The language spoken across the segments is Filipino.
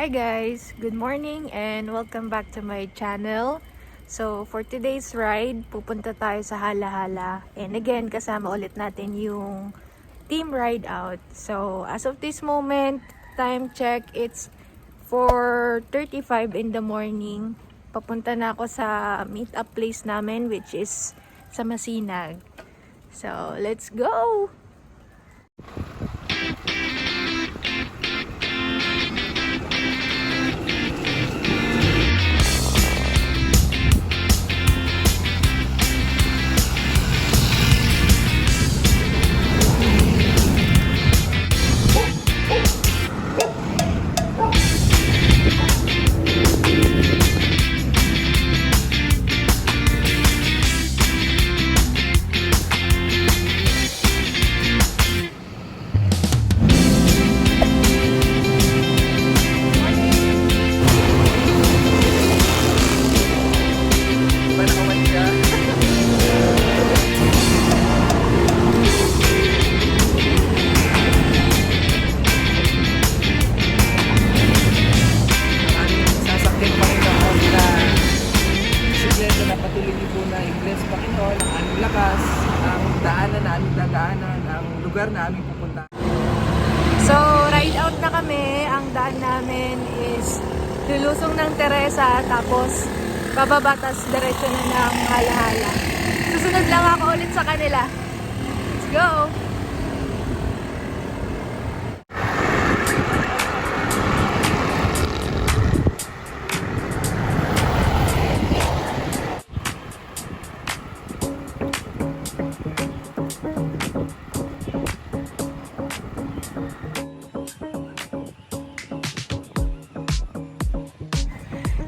Hi guys! Good morning and welcome back to my channel. So for today's ride, pupunta tayo sa Jala-Jala. And again, kasama ulit natin yung team ride out. So as of this moment, time check, it's 4:35 in the morning. Papunta na ako sa meet up place namin, which is sa Masinag. So let's go! Na aming pupunta. So, ride out na kami. Ang daan namin is lusong ng Teresa, tapos bababatas diretso na ng Jala-Jala. Susunod lang ako ulit sa kanila. Let's go!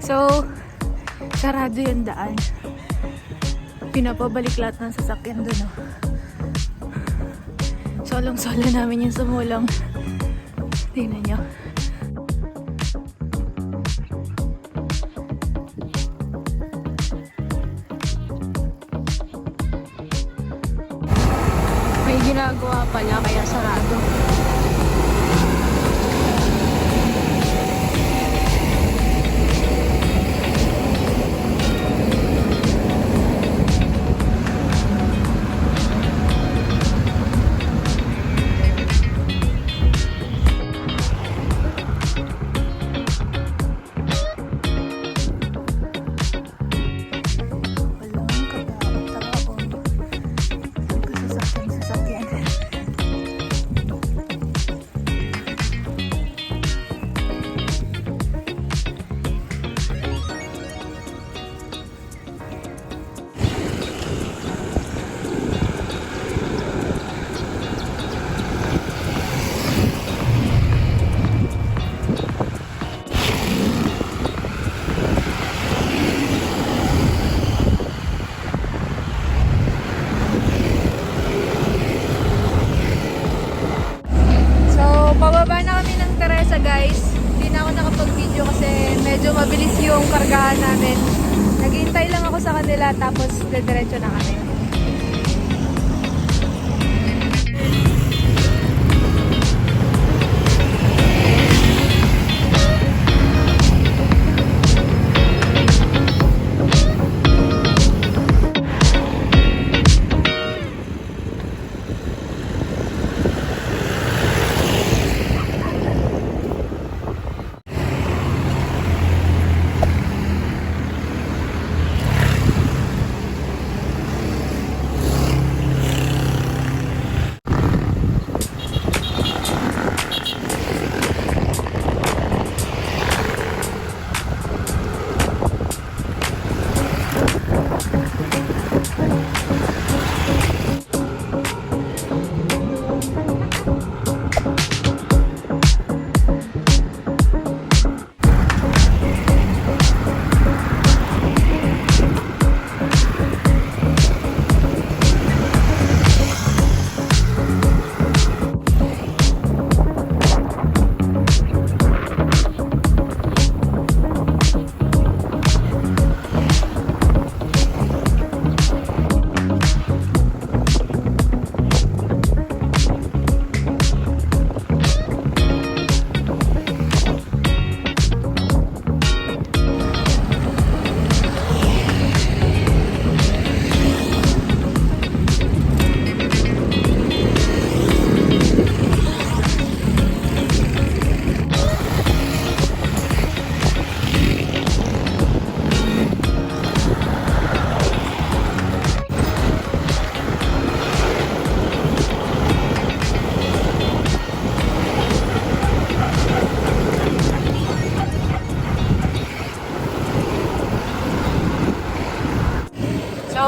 So, sarado yung daan. Pinapabalik lahat ng sasakyan doon. Oh. Solong-solo namin yung sumulong. Tingnan nyo. May ginagawa pala kaya sarado. Pababa na kami ng Teresa guys. Hindi na ako nakapag-video kasi medyo mabilis yung kargahan namin. Naghihintay lang ako sa kanila tapos diretso na kami.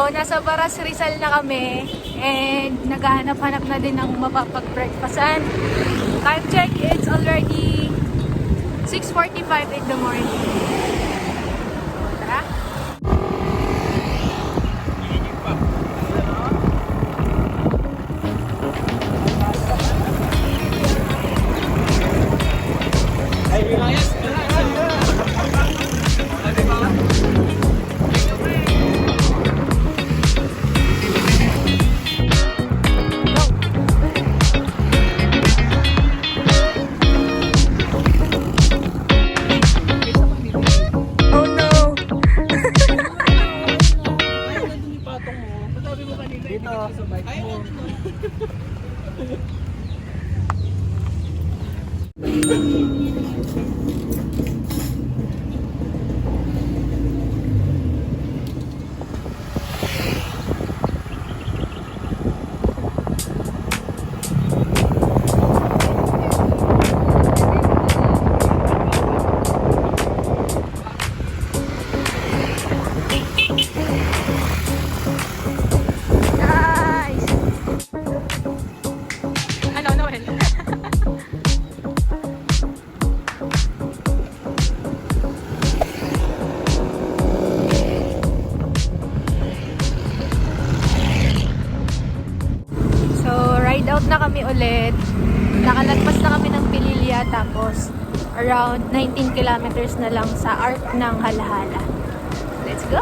nasa Baras Rizal na kami and naghahanap-hanap na din ng mapapag-breakfastan. Time check, it's already 6:45 in the morning. So, tara! Out na kami ulit. Nakalagpas na kami ng Pililya tapos around 19 kilometers na lang sa arc ng Halahala. Let's go!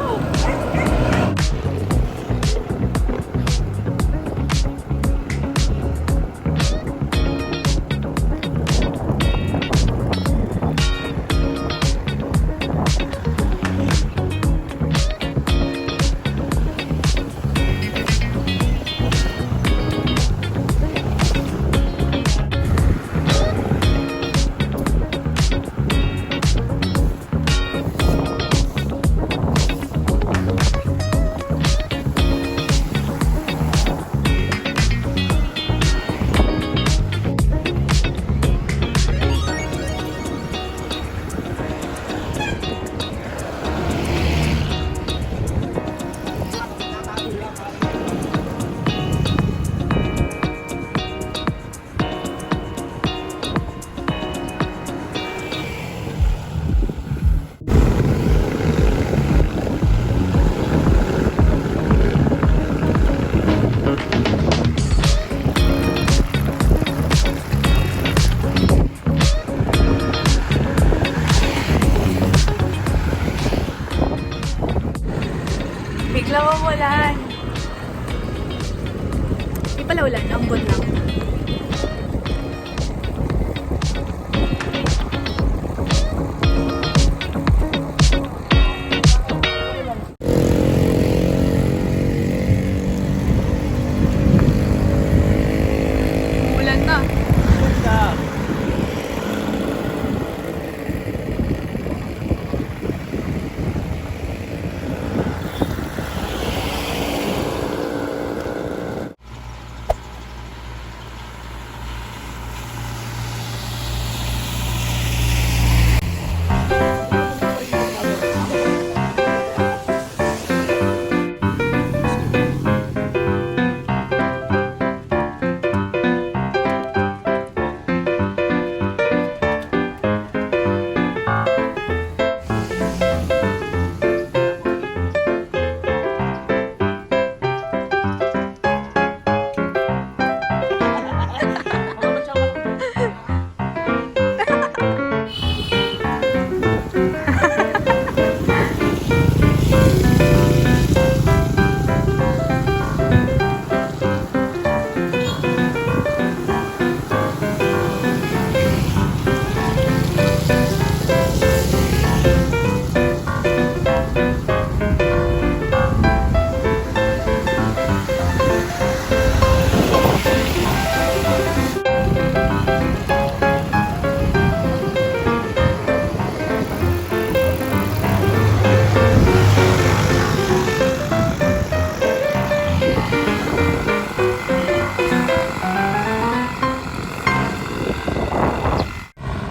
Bigla mamulan. Di pala ulan, ambon lang. Ulan na.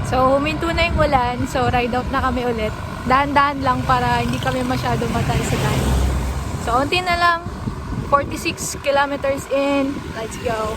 So, huminto na yung ulan. So, ride out na kami ulit. Dahan-dahan lang para hindi kami masyado matay sa daan. So, unti na lang. 46 kilometers in. Let's go.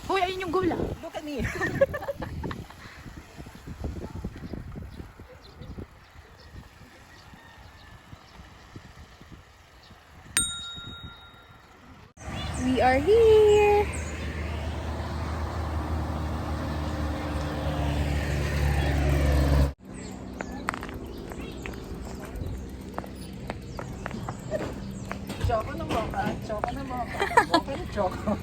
Hoy, ayun yung gula. Look at me. We are here. Choco na mocha. Choco na mocha. Mocha na choco.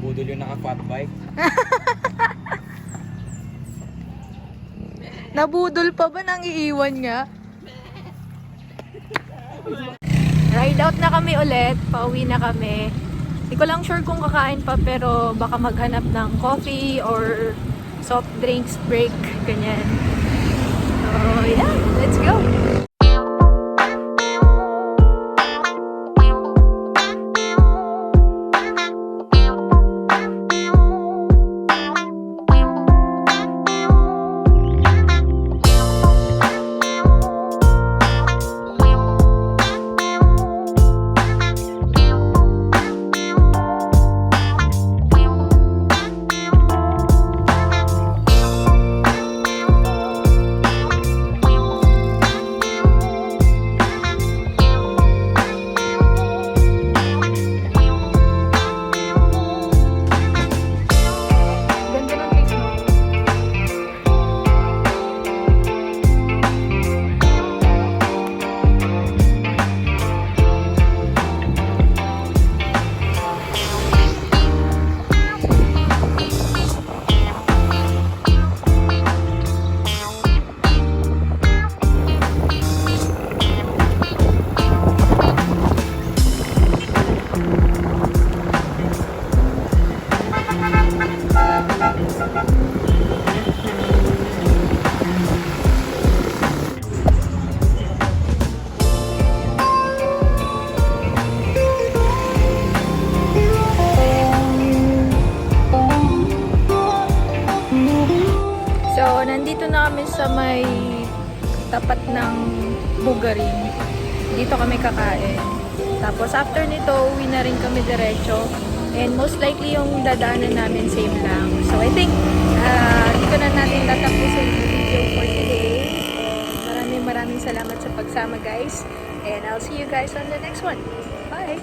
Budol yung naka-fat bike. Nabudol pa ba nang iiwan nga? Ride out na kami ulit. Pauwi na kami. Hindi ko lang sure kung kakain pa pero baka maghanap ng coffee or soft drinks break. Ganyan. So yeah, let's go! So, nandito na kami sa may tapat ng Bugarin. Dito kami kakain. Tapos, after nito, uwi na rin kami diretso. And most likely yung dadaanan namin same lang. So, I think, dito na natin tatapusin yung video for today. And maraming salamat sa pagsama, guys. And I'll see you guys on the next one. Bye!